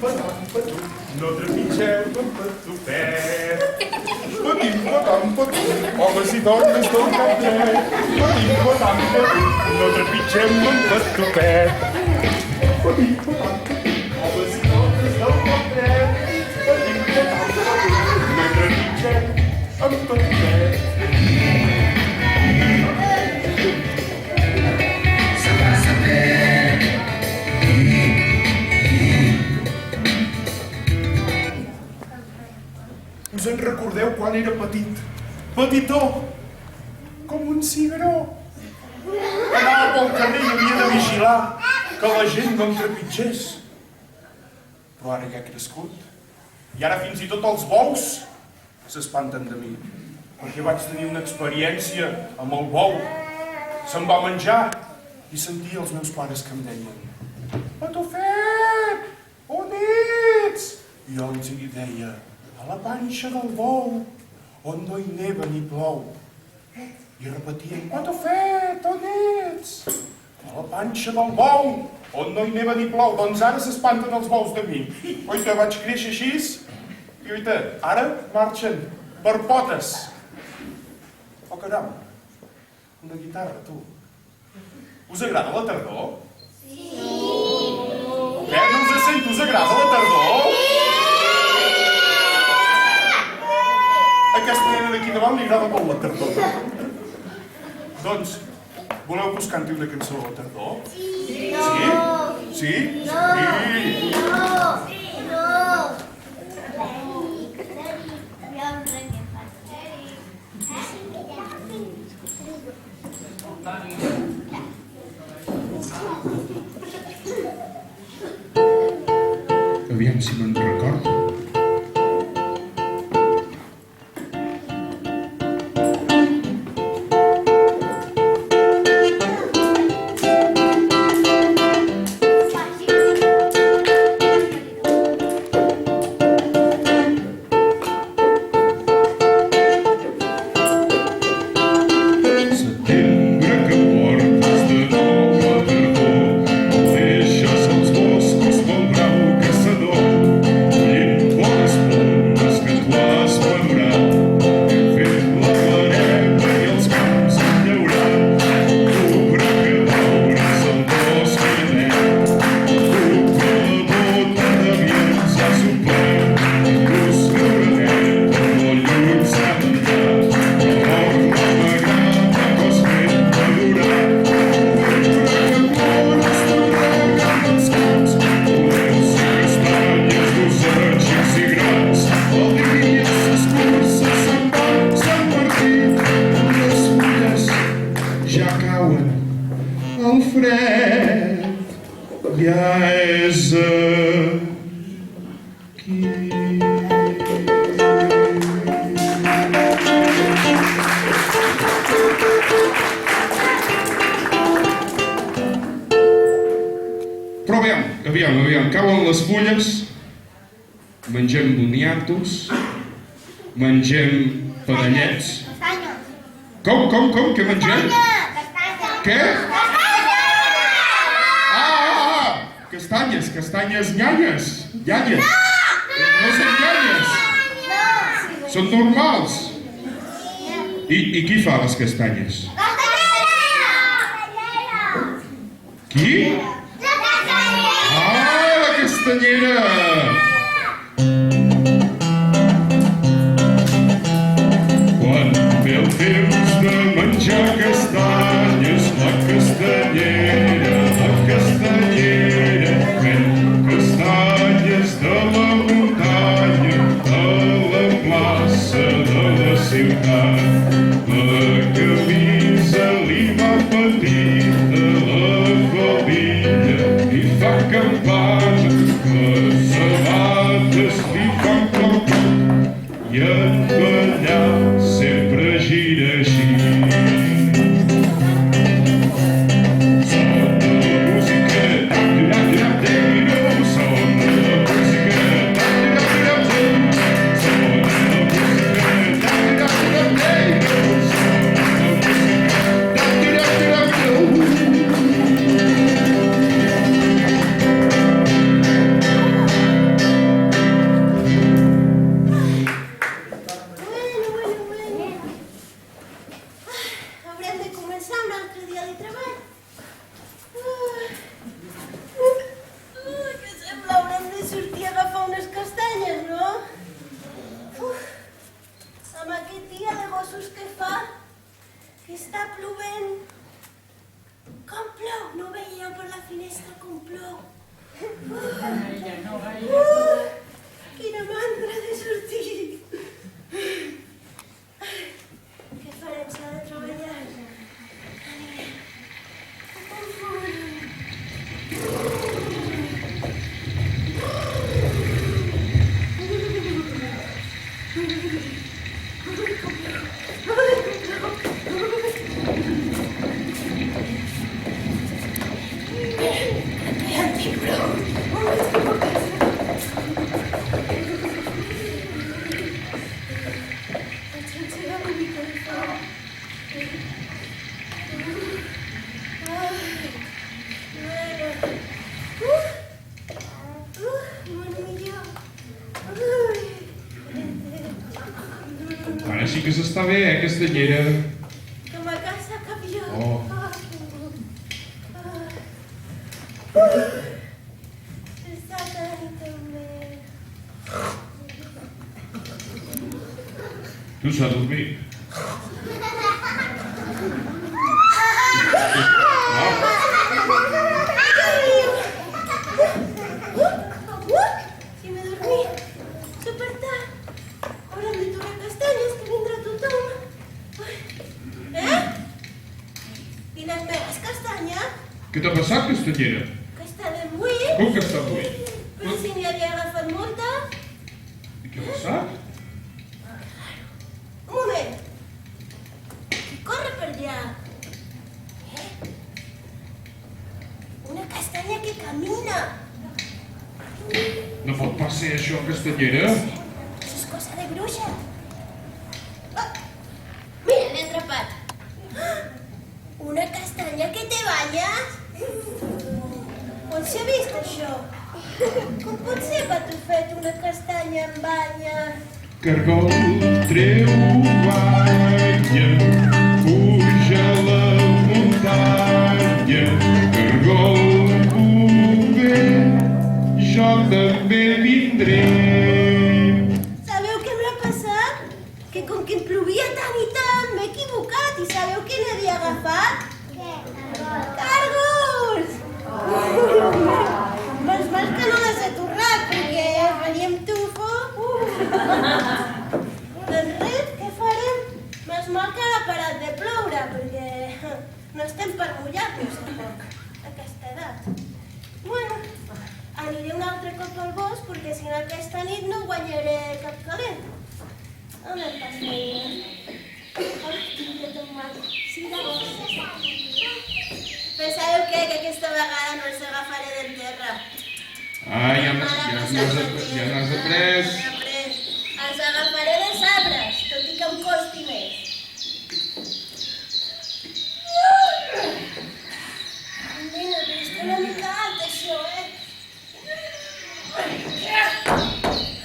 patum, no trepitgem amb patufet. Patum, homes i dones del cap dret. Patum, no trepitgem amb patufet. Patum, homes i dones del cap dret. Patum, no trepitgem amb patufet. Us en recordeu quan era petit? Petitó, com un cigró. Anava pel carrer i havia de vigilar que la gent no em trepitgés. Però ara ja he crescut. I ara fins i tot els bous s'espanten de mi. Perquè vaig tenir una experiència amb el bou. Se'm va menjar i sentia els meus pares que em deien: Patufet, on ets? I jo els hi deia: a la panxa del bou, on no hi neva ni plou. I repetien: Patufet, on ets? A la panxa del bou, on no hi neva ni plou. Doncs ara s'espanten els bous de mi. Oita, vaig créixer així i oita, ara marxen per potes. Oh, caram, una guitarra, tu. Us agrada la tardor? Sí! Què? No us sento? Us agrada la tardor? Aquesta nena d'aquí davant li agrada molt la tardor. Doncs, voleu que us canti una cançó a la tardor? Sí! Sí? Sí? No! Sí! No! Aviam si me'n recordo. El fred ja és aquí. Però aviam, cauen les fulles, mengem boniatos, mengem panellets. Com, què mengem? Què? Castanyes nyanyes. No són nyanyes. Són normals. I qui fa les castanyes? Qui? La castanyera! Quan ve el temps de menjar castanyes, la castanyera ven castanyes de la muntanya a la plaça de la ciutat. La camisa li va petita, la faldilla li fa campana, les sabates li fan clop-clop i en ballar sempre gira així. calorosos que fa, que està plovent. Com plou? No veieu per la finestra com plou? Quina mandra de sortir. Què farem? S'ha de treballar. Com fora? Ara sí que s'està bé, Castellera? Com a casa cap jo. Oh. Està tan també. Tu s'ha dormit. Si m'he dormit. Supertard. Haurem de tornar castanyes, que vindrà tothom. Tines meves castanyes? Què t'ha passat, Castellera? Que està ben buit. Com que està buit? Però si n'hi havia agafat molta. I què ha passat? Un moment. Qui corre per allà? Una castanya que camina. No pot pas ser això, Castellera? Això és cosa de bruixa. Oh, mira, l'he atrapat. Una castanya que te banyes? On s'ha vist això? Com pot ser, Patufet, una castanya amb banyes? Cargol treu banya, puja a la muntanya. Cargol ve, jo també vindré. Sabeu què m'ha passat? Que com que em plovia tant i tant, m'he equivocat. I sabeu què n'havia agafat? Què? Càrgols! Menys mal que no les he tornat, perquè faríem tufo. Doncs res, què farem? Menys mal que ha parat de ploure, perquè no estem per mullar-nos tampoc, a aquesta edat. Bueno, aniré un altre cop al bosc, perquè si no aquesta nit no guanyaré cap calent. On em passa? Oh, que tot mal. Sí, de bosc. Pensàveu què? Que aquesta vegada no els agafaré del terra. Ah, ja n'has après. Els agafaré dels arbres, tot i que em costi més. Nena, però està una mica alt, això,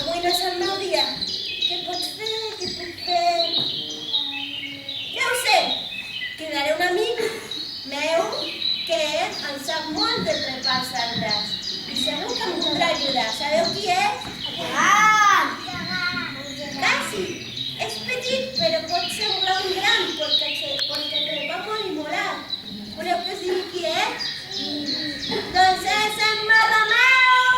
Avui no és el meu dia. Què pots fer? Què puc fer? Ja ho sé! Cridaré un amic meu que en sap molt de trepar els arbres. I segur que em podrà ajudar. Sabeu qui és? Quasi. És petit, però pot semblar un gran, perquè trepa molt i molar. Voleu que us digui qui és? Doncs és en Marrameu!